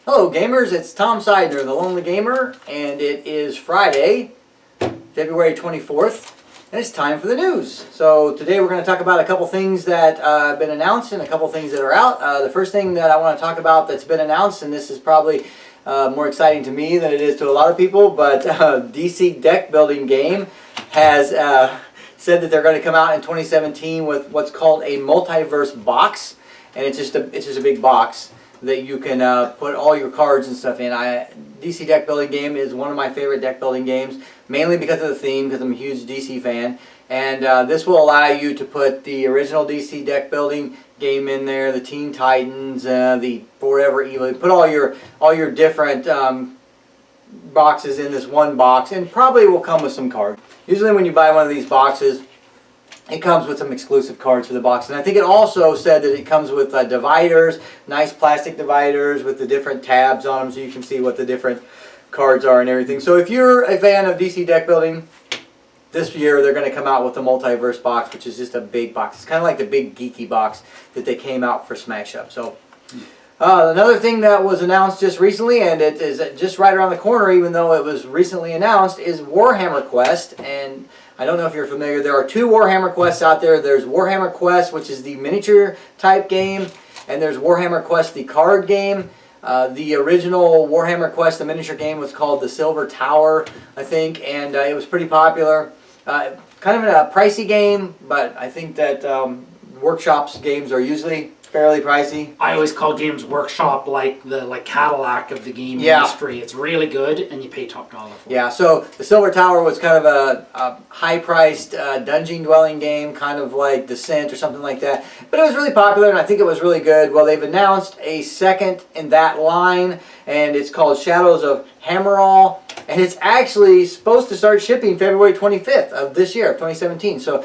Hello gamers, it's Tom Sidener, the Lonely Gamer, and it is Friday, February 24th, and it's time for the news. So today we're going to talk about a couple things that have been announced and a couple things that are out. The first thing that I want to talk about that's been announced, and this is probably more exciting to me than it is to a lot of people, but DC deck building game has said that they're going to come out in 2017 with what's called a multiverse box, and it's just a big box that you can put all your cards and stuff in. DC deck building game is one of my favorite deck building games, mainly because of the theme, because I'm a huge DC fan. And this will allow you to put the original DC deck building game in there, the Teen Titans, the Forever Evil. Put all your different boxes in this one box, and probably will come with some cards. Usually when you buy one of these boxes, it comes with some exclusive cards for the box. And I think it also said that it comes with dividers, nice plastic dividers with the different tabs on them so you can see what the different cards are and everything. So if you're a fan of DC deck building, this year they're going to come out with the multiverse box, which is just a big box. It's kind of like the big geeky box that they came out for Smash Up. So another thing that was announced just recently, and it is just right around the corner even though it was recently announced, is Warhammer Quest. And I don't know if you're familiar, there are two Warhammer Quests out there. There's Warhammer Quest, which is the miniature type game, and there's Warhammer Quest, the card game. The original Warhammer Quest, the miniature game, was called the Silver Tower, I think, and it was pretty popular. Kind of a pricey game, but I think that Workshop's games are usually fairly pricey. I always call Games Workshop like the Cadillac of the game industry. It's really good, and you pay top dollar for it. Yeah, so the Silver Tower was kind of a high-priced dungeon dwelling game, kind of like Descent or something like that. But it was really popular, and I think it was really good. Well, they've announced a second in that line, and it's called Shadows of Hammerall. And it's actually supposed to start shipping February 25th of this year, 2017. So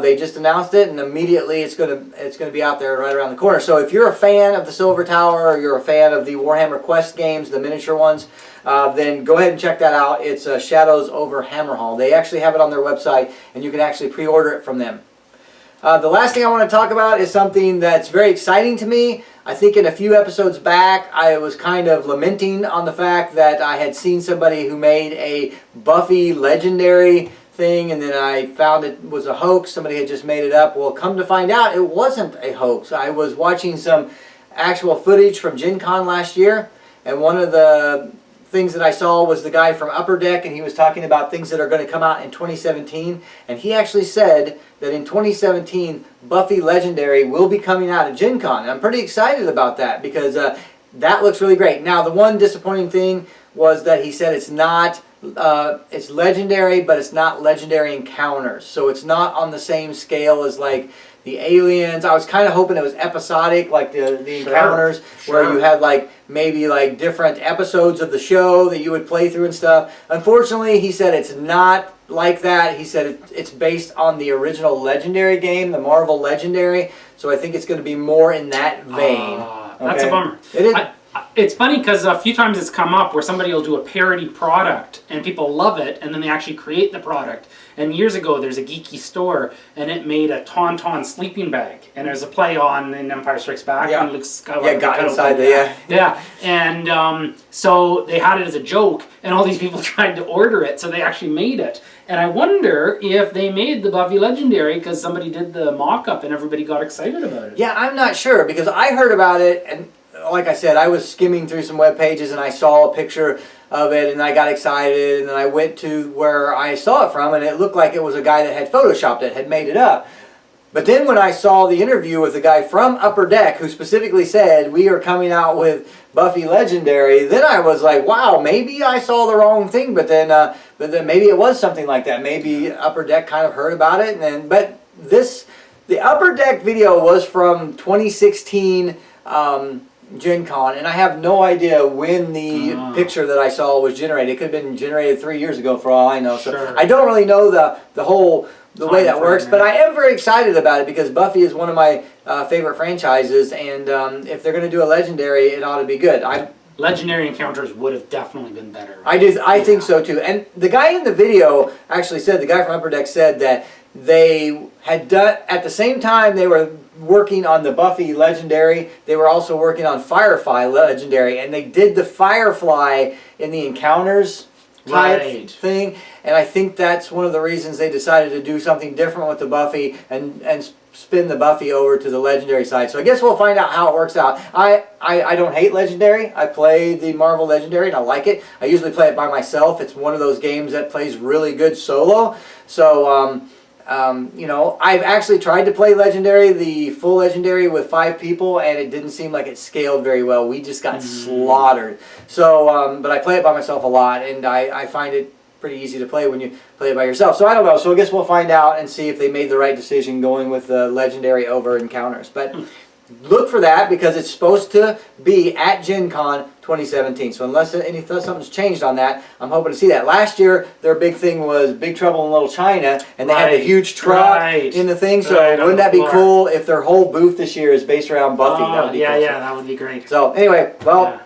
they just announced it, and immediately it's going to be out there right around the corner. So if you're a fan of the Silver Tower, or you're a fan of the Warhammer Quest games, the miniature ones, then go ahead and check that out. It's Shadows over Hammerhall. They actually have it on their website, and you can actually pre-order it from them. The last thing I want to talk about is something that's very exciting to me. I think in a few episodes back, I was kind of lamenting on the fact that I had seen somebody who made a Buffy Legendary thing, and then I found it was a hoax. Somebody had just made it up. Well, come to find out, it wasn't a hoax. I was watching some actual footage from Gencon last year, and one of the things that I saw was the guy from Upper Deck, and he was talking about things that are going to come out in 2017, and he actually said that in 2017 Buffy Legendary will be coming out at Gen Con. And I'm pretty excited about that because that looks really great. Now the one disappointing thing was that he said it's not it's legendary, but it's not legendary encounters, so it's not on the same scale as like the aliens. I was kind of hoping it was episodic, like the encounters, where you had like maybe like different episodes of the show that you would play through and stuff. Unfortunately, he said it's not like that. He said it's based on the original Legendary game, the Marvel Legendary. So I think it's going to be more in that vein. That's a bummer. It is. It's funny because a few times it's come up where somebody will do a parody product and people love it, and then they actually create the product. And years ago, there's a geeky store, and it made a Tauntaun sleeping bag, and there's a play on in Empire Strikes Back. Yeah, and Luke Skywalker got inside there. Yeah, and so they had it as a joke, and all these people tried to order it, so they actually made it. And I wonder if they made the Buffy Legendary because somebody did the mock-up and everybody got excited about it. Yeah, I'm not sure because I heard about it, and like I said, I was skimming through some web pages and I saw a picture of it and I got excited, and then I went to where I saw it from, and it looked like it was a guy that had photoshopped it, had made it up. But then when I saw the interview with the guy from Upper Deck who specifically said, we are coming out with Buffy Legendary, then I was like, wow, maybe I saw the wrong thing, but then maybe it was something like that. Maybe Upper Deck kind of heard about it, but the Upper Deck video was from 2016 Gen Con, and I have no idea when the picture that I saw was generated. It could have been generated 3 years ago for all I know. So I don't really know the way that works, but I am very excited about it because Buffy is one of my favorite franchises, and if they're going to do a Legendary, it ought to be good. Legendary encounters would have definitely been better. I think so too. And the guy in the video actually said, the guy from Upper Deck said that they had done, at the same time they were working on the Buffy Legendary. They were also working on Firefly Legendary, and they did the Firefly in the Encounters type thing, and I think that's one of the reasons they decided to do something different with the Buffy and spin the Buffy over to the Legendary side. So I guess we'll find out how it works out. I don't hate Legendary. I play the Marvel Legendary and I like it. I usually play it by myself. It's one of those games that plays really good solo. So you know, I've actually tried to play Legendary, the full Legendary, with 5 people, and it didn't seem like it scaled very well. We just got slaughtered. So, but I play it by myself a lot, and I find it pretty easy to play when you play it by yourself. So I don't know. So I guess we'll find out and see if they made the right decision going with the Legendary over Encounters. But look for that because it's supposed to be at Gencon 2017. So unless something's changed on that, I'm hoping to see that. Last year, their big thing was Big Trouble in Little China, and they had the huge truck in the thing. So wouldn't that be cool if their whole booth this year is based around Buffy? Oh, that would be cool. yeah, that would be great. So anyway, well,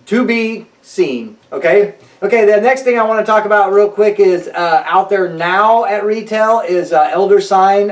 to be seen. Okay. Okay. The next thing I want to talk about real quick is out there now at retail is Elder Sign.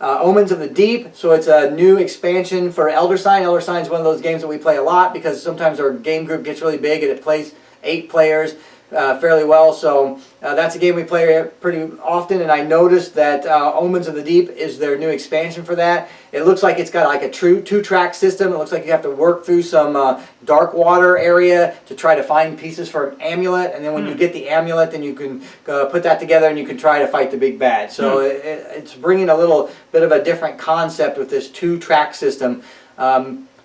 Omens of the Deep, so it's a new expansion for Elder Sign. Elder Sign is one of those games that we play a lot because sometimes our game group gets really big and it plays 8 players fairly well. So that's a game we play pretty often, and I noticed that Omens of the Deep is their new expansion for that. It looks like it's got like a true 2-track system. It looks like you have to work through some dark water area to try to find pieces for an amulet, and then when you get the amulet, then you can put that together and you can try to fight the big bad. So it's bringing a little bit of a different concept with this 2-track system.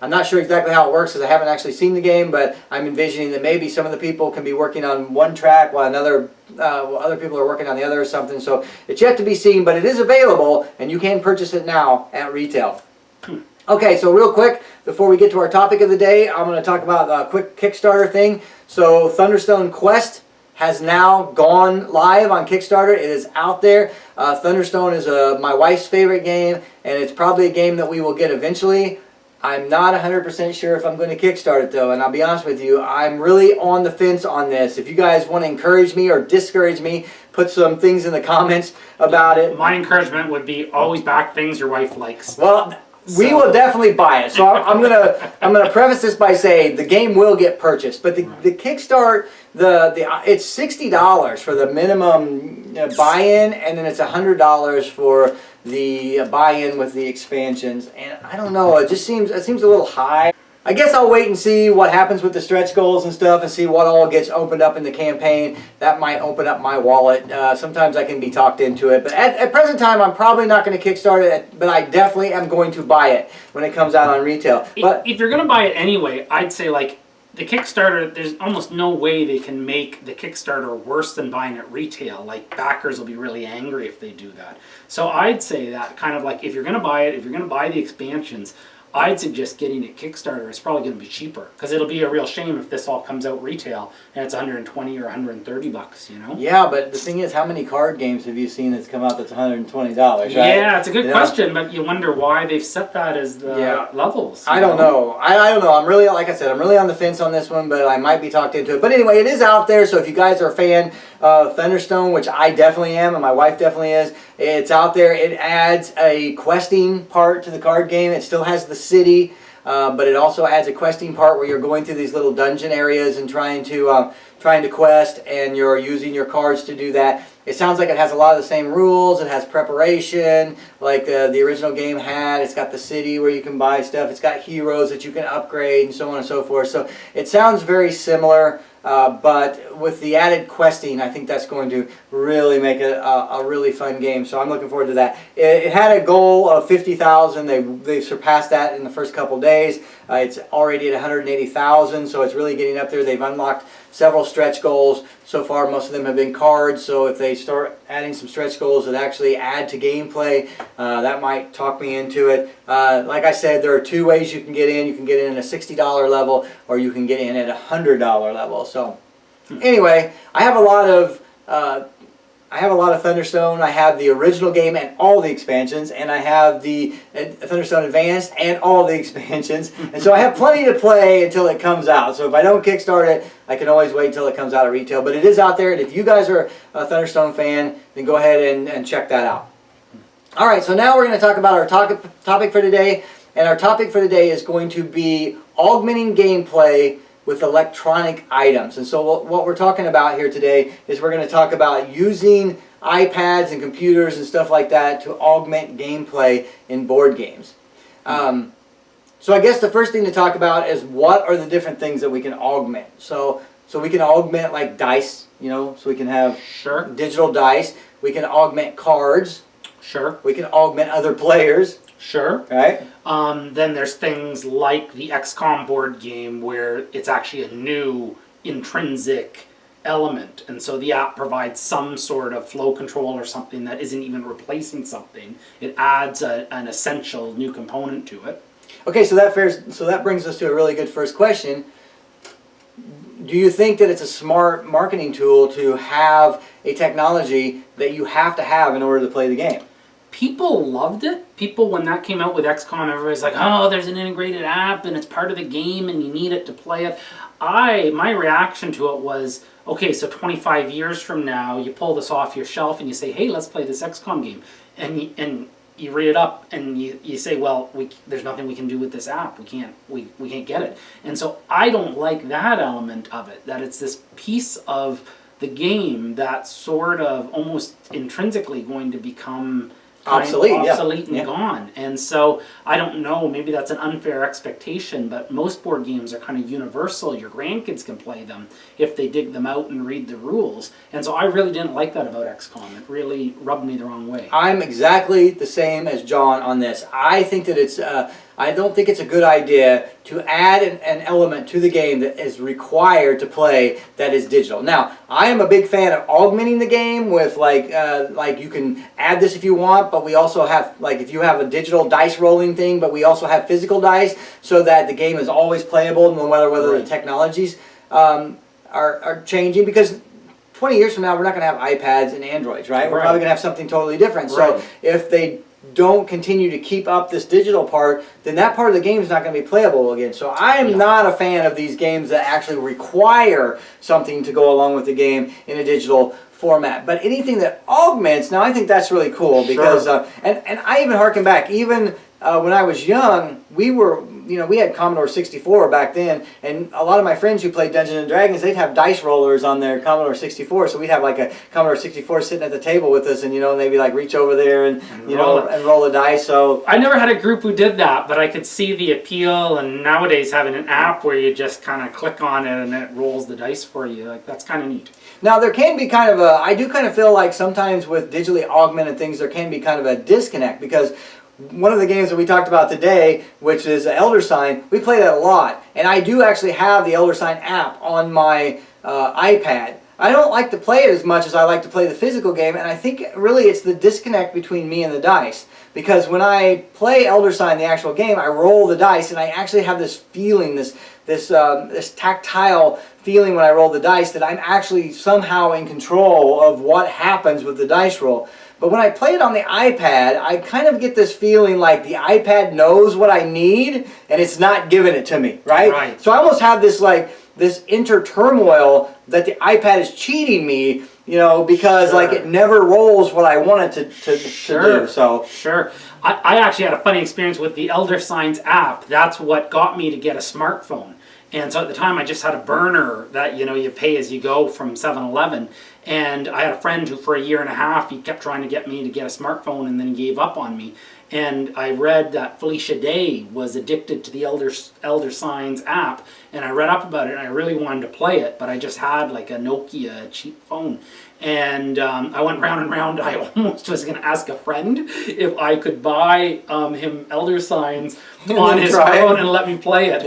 I'm not sure exactly how it works because I haven't actually seen the game, but I'm envisioning that maybe some of the people can be working on one track while other people are working on the other or something. So it's yet to be seen, but it is available and you can purchase it now at retail. Okay, so real quick, before we get to our topic of the day, I'm going to talk about a quick Kickstarter thing. So ThunderStone Quest has now gone live on Kickstarter. It is out there. ThunderStone is my wife's favorite game, and it's probably a game that we will get eventually. I'm not 100% sure if I'm going to kickstart it though, and I'll be honest with you, I'm really on the fence on this. If you guys want to encourage me or discourage me, put some things in the comments about it. My encouragement would be always back things your wife likes. Well, we will definitely buy it. So I'm gonna preface this by saying the game will get purchased, but the Kickstart it's $60 for the minimum buy-in, and then it's $100 for the buy-in with the expansions. And I don't know, it seems a little high. I guess I'll wait and see what happens with the stretch goals and stuff and see what all gets opened up in the campaign. That might open up my wallet. Sometimes I can be talked into it. But at present time, I'm probably not going to Kickstart it, but I definitely am going to buy it when it comes out on retail. But if you're going to buy it anyway, I'd say like the Kickstarter, there's almost no way they can make the Kickstarter worse than buying it retail. Like backers will be really angry if they do that. So I'd say that kind of like if you're going to buy it, if you're going to buy the expansions, I'd suggest getting it Kickstarter. It's probably going to be cheaper because it'll be a real shame if this all comes out retail and it's 120 or 130 bucks, you know? Yeah, but the thing is, how many card games have you seen that's come out that's $120, right? Yeah, it's a good question, but you wonder why they've set that as the levels. I don't know. I don't know. I'm really, like I said, I'm really on the fence on this one, but I might be talked into it. But anyway, it is out there, so if you guys are a fan of ThunderStone, which I definitely am, and my wife definitely is, it's out there. It adds a questing part to the card game. It still has the city, but it also adds a questing part where you're going through these little dungeon areas and trying to quest, and you're using your cards to do that. It sounds like it has a lot of the same rules. It has preparation, like the original game had. It's got the city where you can buy stuff. It's got heroes that you can upgrade, and so on and so forth. So it sounds very similar. But with the added questing, I think that's going to really make it a really fun game. So I'm looking forward to that. It had a goal of 50,000. They've surpassed that in the first couple days. It's already at 180,000, so it's really getting up there. They've unlocked several stretch goals. So far, most of them have been cards, so if they start adding some stretch goals that actually add to gameplay, that might talk me into it. Like I said, there are 2 ways you can get in. You can get in at a $60 level, or you can get in at a $100 level. So anyway, I have a lot of ThunderStone. I have the original game and all the expansions, and I have the ThunderStone Advanced and all the expansions. And so I have plenty to play until it comes out. So if I don't Kickstart it, I can always wait until it comes out at retail. But it is out there, and if you guys are a ThunderStone fan, then go ahead and check that out. All right, so now we're going to talk about our topic for today, and our topic for today is going to be augmenting gameplay with electronic items. And so what we're talking about here today is we're going to talk about using iPads and computers and stuff like that to augment gameplay in board games. So I guess the first thing to talk about is what are the different things that we can augment. So we can augment like dice, so we can have digital dice. We can augment cards. Sure. We can augment other players. Sure. Right? Then there's things like the XCOM board game where it's actually a new intrinsic element. And so the app provides some sort of flow control or something that isn't even replacing something. It adds an essential new component to it. Okay, so that brings us to a really good first question. Do you think that it's a smart marketing tool to have a technology that you have to have in order to play the game? People loved it. People, when that came out with XCOM, everybody's like, oh, there's an integrated app and it's part of the game and you need it to play it. My reaction to it was, okay, so 25 years from now, you pull this off your shelf and you say, hey, let's play this XCOM game. And you read it up and you say, well, there's nothing we can do with this app. We can't get it. And so I don't like that element of it, that it's this piece of the game that's sort of almost intrinsically going to become obsolete and gone. And so I don't know, maybe that's an unfair expectation, but most board games are kind of universal. Your grandkids can play them if they dig them out and read the rules. And so I really didn't like that about XCOM. It really rubbed me the wrong way. I'm exactly the same as John on this. I think that I don't think it's a good idea to add an element to the game that is required to play that is digital. Now, I am a big fan of augmenting the game with like you can add this if you want, but we also have, like, if you have a digital dice rolling thing, but we also have physical dice so that the game is always playable no matter whether the technologies are changing, because 20 years from now we're not going to have iPads and Androids, right? We're probably going to have something totally different. So if they don't continue to keep up this digital part, then that part of the game is not going to be playable again. So I am not a fan of these games that actually require something to go along with the game in a digital format. But anything that augments, now I think that's really cool, because and I even harken back, even when I was young, we had Commodore 64 back then, and a lot of my friends who played Dungeons and Dragons, they'd have dice rollers on their Commodore 64, so we'd have like a Commodore 64 sitting at the table with us, and maybe like reach over there and roll a dice. So I never had a group who did that, but I could see the appeal, and nowadays having an app where you just kind of click on it and it rolls the dice for you, like, that's kind of neat. Now there can be kind of I do kind of feel like sometimes with digitally augmented things there can be kind of a disconnect, because one of the games that we talked about today, which is Elder Sign, we play that a lot. And I do actually have the Elder Sign app on my iPad. I don't like to play it as much as I like to play the physical game, and I think really it's the disconnect between me and the dice. Because when I play Elder Sign, the actual game, I roll the dice, and I actually have this feeling, this tactile feeling when I roll the dice, that I'm actually somehow in control of what happens with the dice roll. But when I play it on the iPad, I kind of get this feeling like the iPad knows what I need and it's not giving it to me, right? So I almost have this inner turmoil that the iPad is cheating me, because like it never rolls what I want it to do. So I actually had a funny experience with the Elder Signs app. That's what got me to get a smartphone. And so at the time I just had a burner that you pay as you go from 7-Eleven. And I had a friend who for a year and a half, he kept trying to get me to get a smartphone and then gave up on me. And I read that Felicia Day was addicted to the Elder Signs app, and I read up about it and I really wanted to play it, but I just had like a Nokia cheap phone. And I went round and round. I almost was going to ask a friend if I could buy him Elder Signs on his phone and let me play it,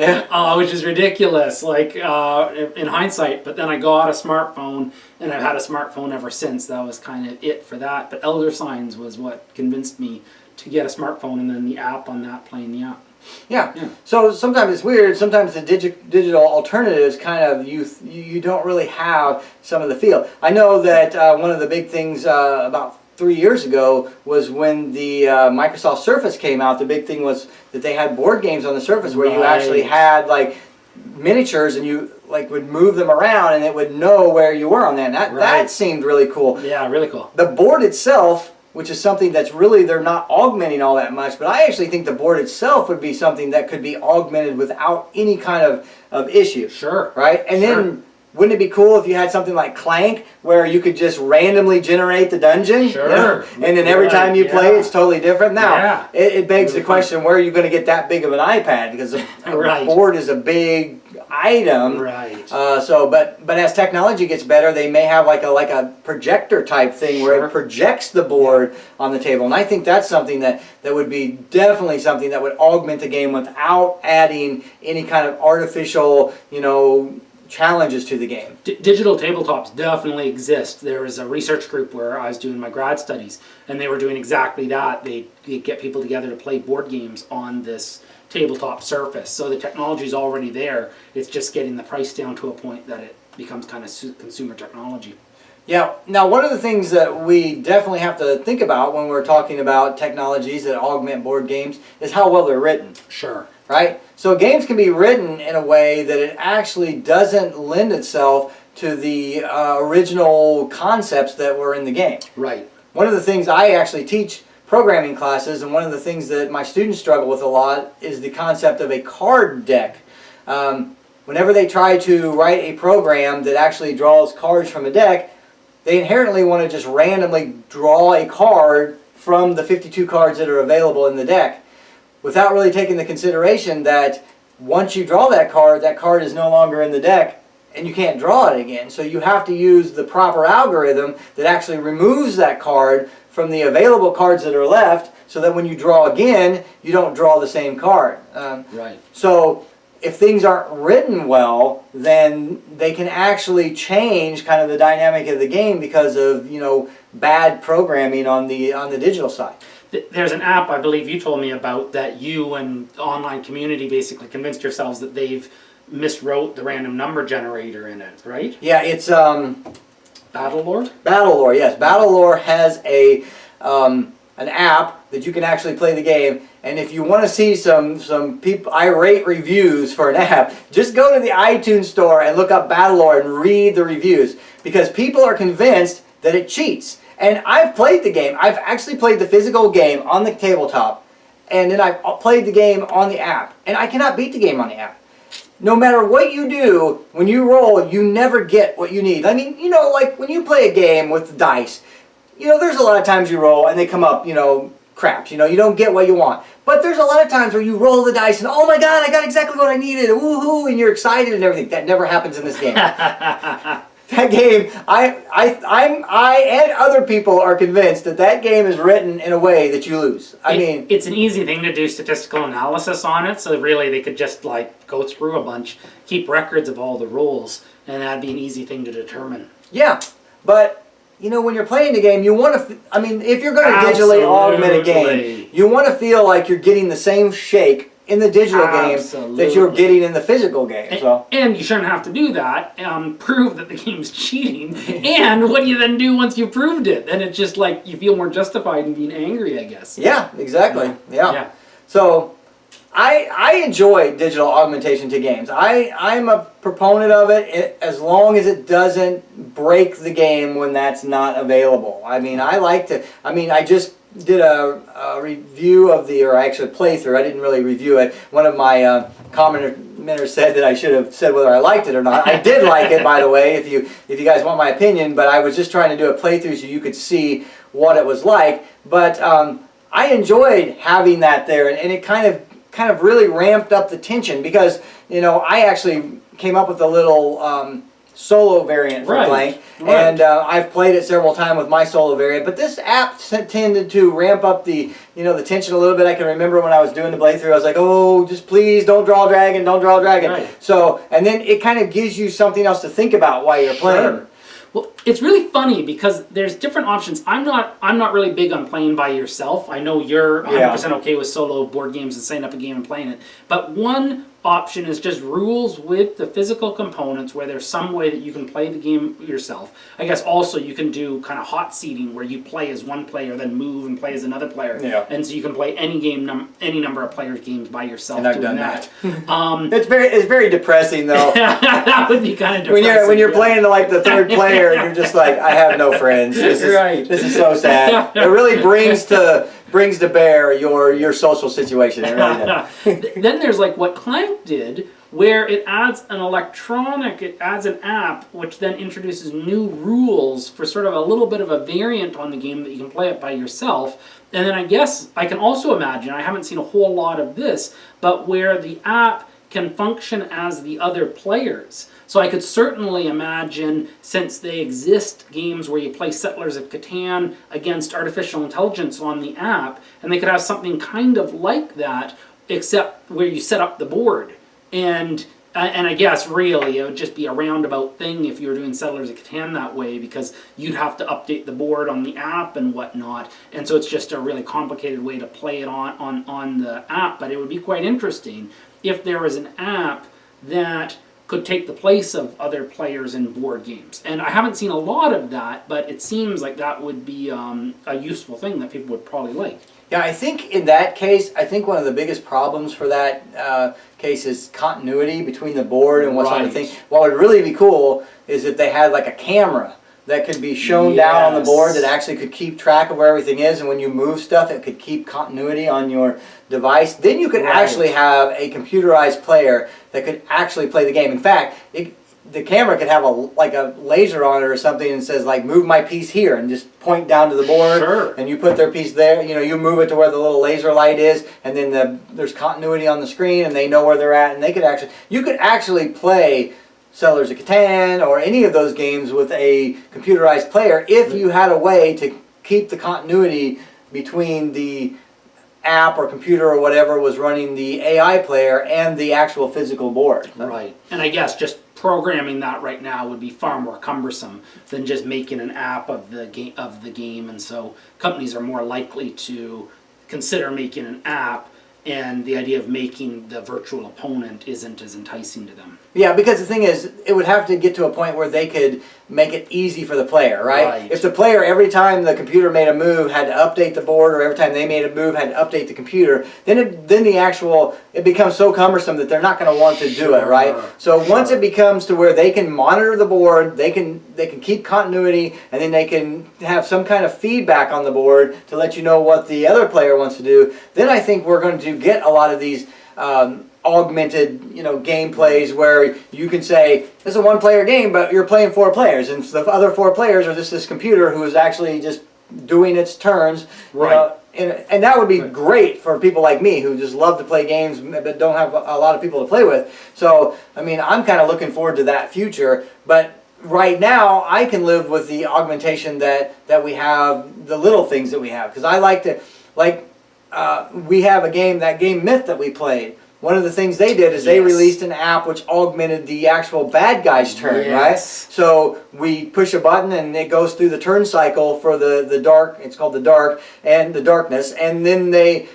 which is ridiculous, like in hindsight. But then I got a smartphone, and I've had a smartphone ever since. That was kind of it for that. But Elder Signs was what convinced me to get a smartphone, and then the app on that, playing the app. Yeah. So sometimes it's weird. Sometimes the digital alternatives kind of you don't really have some of the feel. I know that one of the big things about 3 years ago was when the Microsoft Surface came out. The big thing was that they had board games on the Surface where you actually had like miniatures and you like would move them around and it would know where you were on that. And that seemed really cool. Yeah, really cool. The board itself which is something that's really, they're not augmenting all that much, but I actually think the board itself would be something that could be augmented without any kind of issue. Sure. Right? And then, wouldn't it be cool if you had something like Clank, where you could just randomly generate the dungeon? Sure. You know? And then every time you play, it's totally different. Now, it begs the question, where are you going to get that big of an iPad? Because a board is a big item. Right. But as technology gets better, they may have like a projector type thing where it projects the board on the table. And I think that's something that would be definitely something that would augment the game without adding any kind of artificial, challenges to the game. Digital tabletops definitely exist. There was a research group where I was doing my grad studies, and they were doing exactly that. They get people together to play board games on this tabletop surface. So the technology is already there. It's just getting the price down to a point that it becomes kind of consumer technology. Yeah. Now, one of the things that we definitely have to think about when we're talking about technologies that augment board games is how well they're written. Sure. Right? So games can be written in a way that it actually doesn't lend itself to the original concepts that were in the game. Right. One of the things I actually teach programming classes, and one of the things that my students struggle with a lot, is the concept of a card deck. Whenever they try to write a program that actually draws cards from a deck, they inherently want to just randomly draw a card from the 52 cards that are available in the deck, without really taking the consideration that once you draw that card is no longer in the deck and you can't draw it again. So you have to use the proper algorithm that actually removes that card from the available cards that are left, so that when you draw again, you don't draw the same card. Right. So if things aren't written well, then they can actually change kind of the dynamic of the game because of, bad programming on the digital side. There's an app I believe you told me about that you and the online community basically convinced yourselves that they've miswrote the random number generator in it, right? Yeah, it's Battlelore? Battlelore, yes. Battlelore has an app that you can actually play the game, and if you want to see some people irate reviews for an app, just go to the iTunes store and look up Battlelore and read the reviews, because people are convinced that it cheats. And I've played the game. I've actually played the physical game on the tabletop, and then I've played the game on the app, and I cannot beat the game on the app. No matter what you do, when you roll, you never get what you need. I mean, like when you play a game with dice, there's a lot of times you roll and they come up, craps. You don't get what you want. But there's a lot of times where you roll the dice and, oh my God, I got exactly what I needed, woohoo, and you're excited and everything. That never happens in this game. That game, I and other people are convinced that game is written in a way that you lose. It's an easy thing to do statistical analysis on it, so really they could just go through a bunch, keep records of all the rolls, and that'd be an easy thing to determine. Yeah, but when you're playing the game, you want to, if you're going to digitally augment a game, you want to feel like you're getting the same shake in the digital game that you're getting in the physical game. And you shouldn't have to do that, prove that the game's cheating, and what do you then do once you've proved it? Then it's just you feel more justified in being angry, I guess. Yeah, exactly. Yeah. So I enjoy digital augmentation to games. I'm a proponent of it as long as it doesn't break the game when that's not available. I just did a review of actually playthrough. I didn't really review it. One of my commenters said that I should have said whether I liked it or not. I did like it, by the way, if you guys want my opinion, but I was just trying to do a playthrough so you could see what it was like. But I enjoyed having that there, and it kind of really ramped up the tension, because I actually came up with a little solo variant for Clank, and I've played it several times with my solo variant. But this app tended to ramp up the the tension a little bit. I can remember when I was doing the playthrough, I was like, oh, just please don't draw a dragon, don't draw a dragon. Right. So, and then it kind of gives you something else to think about while you're playing. Well, it's really funny because there's different options. I'm not really big on playing by yourself. I know you're 100% okay with solo board games and setting up a game and playing it. But one option is just rules with the physical components where there's some way that you can play the game yourself. I guess also you can do kind of hot seating where you play as one player, then move and play as another player. Yeah. And so you can play any game, any number of players' games by yourself. And I've done that. It's very depressing though. That would be kind of depressing. When you're playing like the third player, and you're I'm just like, I have no friends. This is so sad. It really brings to bear your social situation. It really does. Then there's like what Clank did, where it adds an app which then introduces new rules for sort of a little bit of a variant on the game that you can play it by yourself. And then I guess I can also imagine, I haven't seen a whole lot of this, but where the app can function as the other players. So I could certainly imagine, since they exist, games where you play Settlers of Catan against artificial intelligence on the app, and they could have something kind of like that, except where you set up the board. And I guess really it would just be a roundabout thing if you were doing Settlers of Catan that way, because you'd have to update the board on the app and whatnot. And so it's just a really complicated way to play it on the app. But it would be quite interesting if there was an app that could take the place of other players in board games. And I haven't seen a lot of that, but it seems like that would be a useful thing that people would probably like. Yeah, I think in that case, I think one of the biggest problems for that case is continuity between the board and what's on the thing. What would really be cool is if they had like a camera that could be shown down on the board that actually could keep track of where everything is, and when you move stuff, it could keep continuity on your device. Then you could actually have a computerized player that could actually play the game. In fact, the camera could have a laser on it or something and says like, move my piece here, and just point down to the board, and you put their piece there. You know, you move it to where the little laser light is, and then there's continuity on the screen, and they know where they're at, and you could actually play Settlers of Catan or any of those games with a computerized player if you had a way to keep the continuity between the app or computer or whatever was running the AI player and the actual physical board. Right. And I guess just programming that right now would be far more cumbersome than just making an app of the game, and so companies are more likely to consider making an app, and the idea of making the virtual opponent isn't as enticing to them. Yeah, because the thing is, it would have to get to a point where they could make it easy for the player, right? If the player, every time the computer made a move, had to update the board, or every time they made a move, had to update the computer, then it becomes so cumbersome that they're not going to want to do it, right? So once it becomes to where they can monitor the board, they can keep continuity, and then they can have some kind of feedback on the board to let you know what the other player wants to do, then I think we're going to get a lot of these augmented, gameplays where you can say, this is a one-player game, but you're playing 4 players, and the other 4 players are just this computer who is actually just doing its turns. Right. And that would be great for people like me who just love to play games but don't have a lot of people to play with. So, I mean, I'm kind of looking forward to that future, but right now I can live with the augmentation that we have, the little things that we have, because I like to, we have a game, that game Myth that we played. One of the things they did is they released an app which augmented the actual bad guy's turn, right? So we push a button and it goes through the turn cycle for the dark, it's called the dark, and the darkness, and then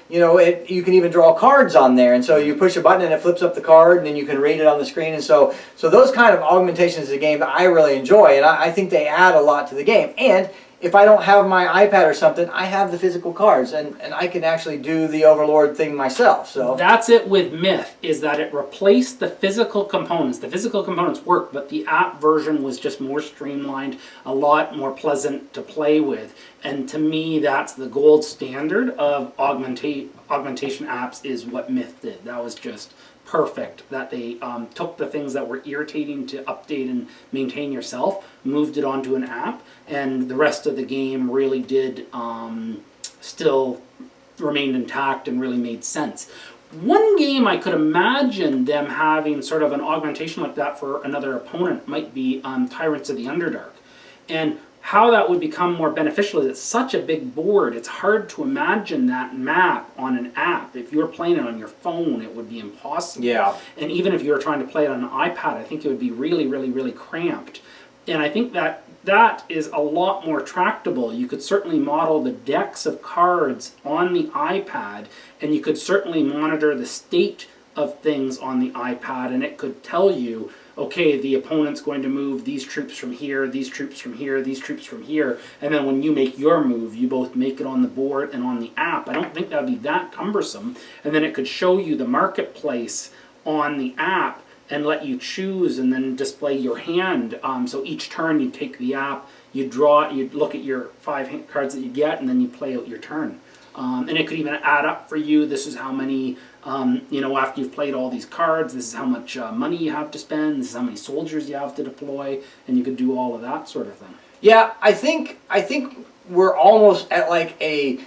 you can even draw cards on there, and so you push a button and it flips up the card, and then you can read it on the screen, and so those kind of augmentations of the game I really enjoy, and I think they add a lot to the game. And if I don't have my iPad or something, I have the physical cards, and I can actually do the Overlord thing myself. So that's it with Myth, is that it replaced the physical components. The physical components work, but the app version was just more streamlined, a lot more pleasant to play with. And to me, that's the gold standard of augmentation apps, is what Myth did. That was just perfect, that they took the things that were irritating to update and maintain yourself, moved it onto an app, and the rest of the game really did still remained intact and really made sense. One game I could imagine them having sort of an augmentation like that for another opponent might be Tyrants of the Underdark. And how that would become more beneficial is it's such a big board, it's hard to imagine that map on an app. If you were playing it on your phone, it would be impossible. Yeah. And even if you were trying to play it on an iPad, I think it would be really, really, really cramped. And I think that is a lot more tractable. You could certainly model the decks of cards on the iPad, and you could certainly monitor the state of things on the iPad, and it could tell you, okay, the opponent's going to move these troops from here, these troops from here, these troops from here, and then when you make your move, you both make it on the board and on the app. I don't think that would be that cumbersome. And then it could show you the marketplace on the app, and let you choose and then display your hand. So each turn you take the app, you draw, you look at your 5 cards that you get, and then you play out your turn. And it could even add up for you. This is how many, after you've played all these cards, this is how much money you have to spend, this is how many soldiers you have to deploy, and you could do all of that sort of thing. Yeah, I think we're almost at like a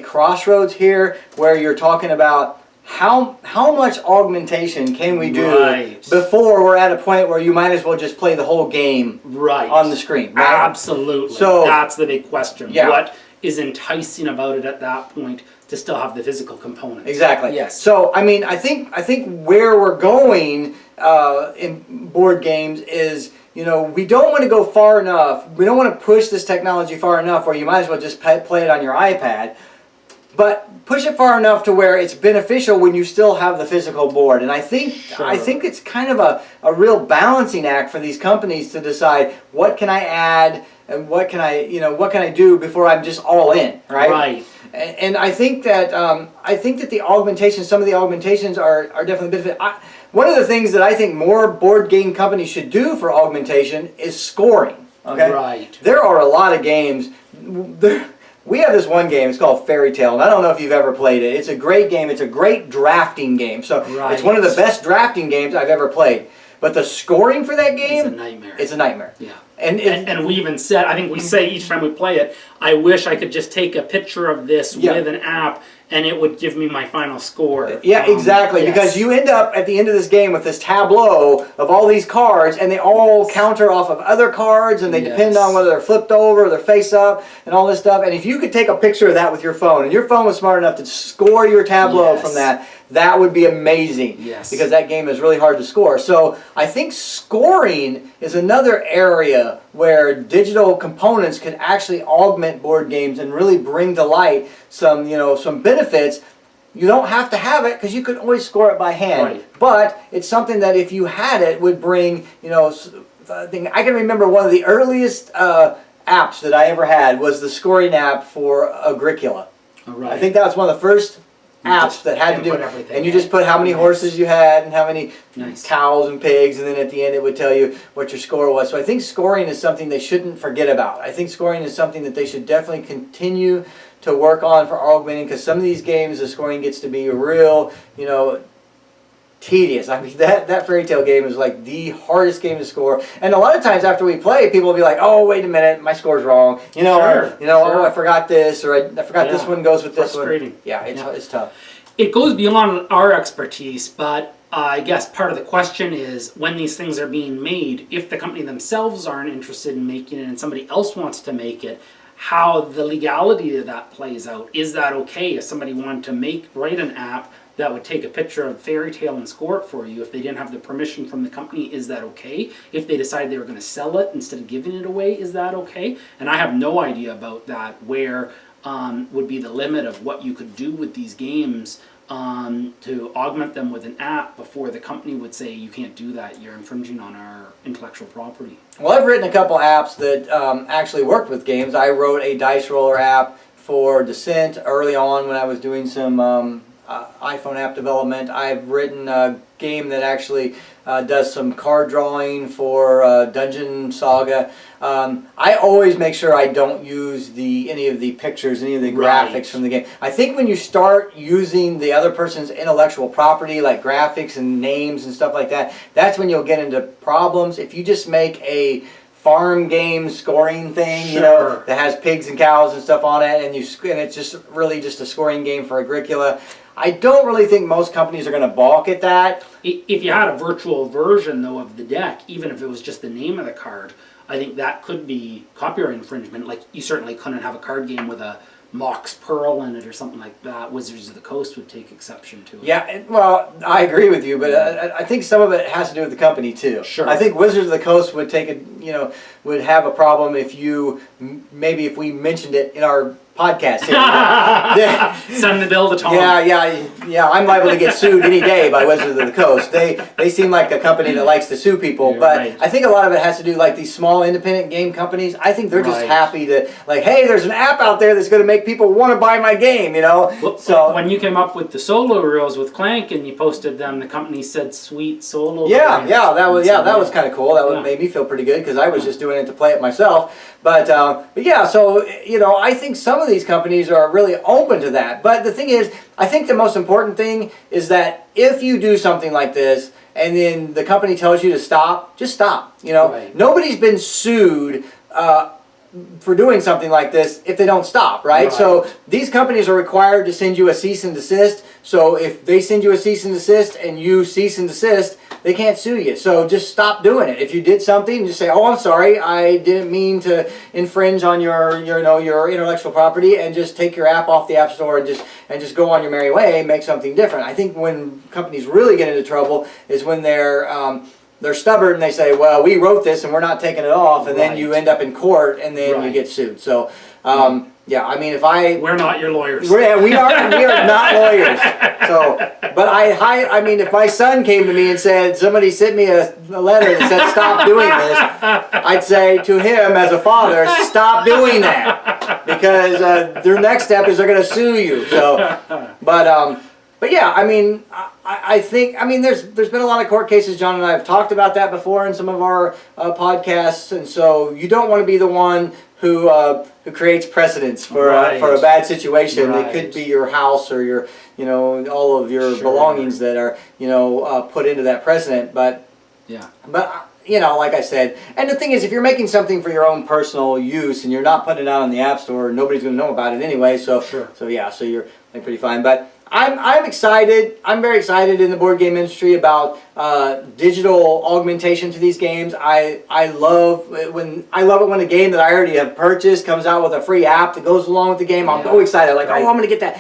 crossroads here where you're talking about how much augmentation can we do before we're at a point where you might as well just play the whole game on the screen. Right? Absolutely. So that's the big question. Yeah. What is enticing about it at that point to still have the physical components? Exactly. Yes. So I mean, I think where we're going in board games is, we don't want to go far enough. We don't want to push this technology far enough where you might as well just play it on your iPad. But push it far enough to where it's beneficial when you still have the physical board. And I think it's kind of a real balancing act for these companies to decide what can I add and what can I do before I'm just all in, right? Right. And I think that the augmentations, some of the augmentations are definitely benefit. One of the things that I think more board game companies should do for augmentation is scoring. Okay. Right. There are a lot of games. We have this one game, it's called Fairy Tale, and I don't know if you've ever played it. It's a great game, it's a great drafting game. So it's one of the best drafting games I've ever played. But the scoring for that game, it's a nightmare. It's a nightmare. Yeah. And we even said, I think we say each time we play it, I wish I could just take a picture of this with an app and it would give me my final score. Yeah, exactly. Yes. Because you end up at the end of this game with this tableau of all these cards, and they all counter off of other cards, and they depend on whether they're flipped over or they're face up, and all this stuff. And if you could take a picture of that with your phone, and your phone was smart enough to score your tableau from that would be amazing. Yes. Because that game is really hard to score. So I think scoring is another area where digital components can actually augment board games and really bring to light some benefits. You don't have to have it because you could always score it by hand. Right. But it's something that if you had it would bring, I can remember one of the earliest apps that I ever had was the scoring app for Agricola. Right. I think that was one of the first apps that had to do, and you just put how many horses you had and how many cows and pigs, and then at the end it would tell you what your score was. So I think scoring is something they shouldn't forget about. I think scoring is something that they should definitely continue to work on for augmenting, because some of these games the scoring gets to be real, tedious. I mean, that Fairy Tale game is like the hardest game to score. And a lot of times after we play, people will be like, "Oh, wait a minute, my score's wrong." Oh, I forgot this, or I forgot this one goes with this one. Yeah, it's tough. It goes beyond our expertise, but I guess part of the question is when these things are being made, if the company themselves aren't interested in making it and somebody else wants to make it, how the legality of that plays out. Is that okay if somebody wanted to write an app that would take a picture of Fairy Tale and score it for you? If they didn't have the permission from the company, is that okay? If they decided they were going to sell it instead of giving it away, is that okay? And I have no idea about that, where would be the limit of what you could do with these games to augment them with an app before the company would say, you can't do that, you're infringing on our intellectual property. Well, I've written a couple apps that actually worked with games. I wrote a dice roller app for Descent early on when I was doing some iPhone app development. I've written a game that actually does some card drawing for Dungeon Saga. I always make sure I don't use any of the pictures, any of the graphics from the game. I think when you start using the other person's intellectual property, like graphics and names and stuff like that, that's when you'll get into problems. If you just make a farm game scoring thing, that has pigs and cows and stuff on it, and it's just really just a scoring game for Agricola, I don't really think most companies are going to balk at that. If you had a virtual version, though, of the deck, even if it was just the name of the card, I think that could be copyright infringement. Like, you certainly couldn't have a card game with a Mox Pearl in it or something like that. Wizards of the Coast would take exception to it. Yeah, well, I agree with you, but I think some of it has to do with the company too. Sure. I think Wizards of the Coast would would have a problem if if we mentioned it in our podcast. Here. Send the bill to Tom. Yeah. I'm liable to get sued any day by Wizards of the Coast. They seem like a company that likes to sue people, You're but right. I think a lot of it has to do like these small independent game companies. I think they're just Right. happy to like, hey, there's an app out there that's going to make people want to buy my game, you know. Well, So when you came up with the solo reels with Clank and you posted them, the company said "sweet solo." yeah, that was kind of cool. That Yeah. made me feel pretty good because I was just doing it to play it myself. But yeah, so I think some of these companies are really open to that. But the thing is, I think the most important thing is that if you do something like this and then the company tells you to stop, just stop. Right. Nobody's been sued for doing something like this if they don't stop, right? Right. So these companies are required to send you a cease and desist. So if they send you a cease and desist and you cease and desist, they can't sue you. So just stop doing it. If you did something, just say, "Oh, I'm sorry. I didn't mean to infringe on your intellectual property," and just take your app off the App Store and just go on your merry way. Make something different. I think when companies really get into trouble is when they're stubborn and they say, "Well, we wrote this and we're not taking it off," and then you end up in court and then you get sued. So, yeah, I mean, We're not your lawyers. we are not lawyers. So, but I mean, if my son came to me and said, somebody sent me a letter that said stop doing this, I'd say to him as a father, stop doing that, because their next step is they're going to sue you. So, but yeah, I mean, I think there's been a lot of court cases. John and I have talked about that before in some of our podcasts, and so you don't want to be the one who creates precedents for a bad situation. Right. It could be your house or your all of your belongings that are put into that precedent. But like I said, and the thing is, if you're making something for your own personal use and you're not putting it out on the App Store, nobody's going to know about it anyway. So so you're pretty fine. But I'm excited. I'm very excited in the board game industry about digital augmentation to these games. I love it when a game that I already have purchased comes out with a free app that goes along with the game. I'm so excited. Like, I'm going to get that.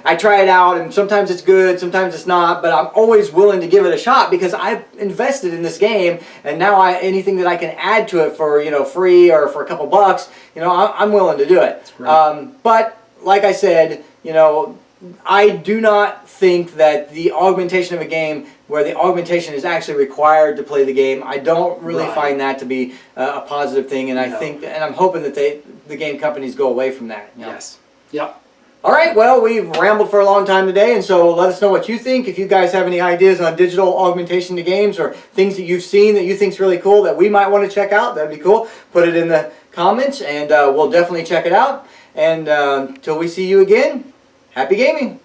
I try it out, and sometimes it's good, sometimes it's not. But I'm always willing to give it a shot because I've invested in this game, and now anything that I can add to it for free or for a couple bucks, I'm willing to do it. But like I said, I do not think that the augmentation of a game where the augmentation is actually required to play the game, I don't really find that to be a positive thing, and I think, and I'm hoping that the game companies go away from that. Yes. Yep. All right, well, we've rambled for a long time today, and so let us know what you think. If you guys have any ideas on digital augmentation to games or things that you've seen that you think's really cool that we might want to check out, that'd be cool. Put it in the comments, and we'll definitely check it out. And until we see you again, happy gaming!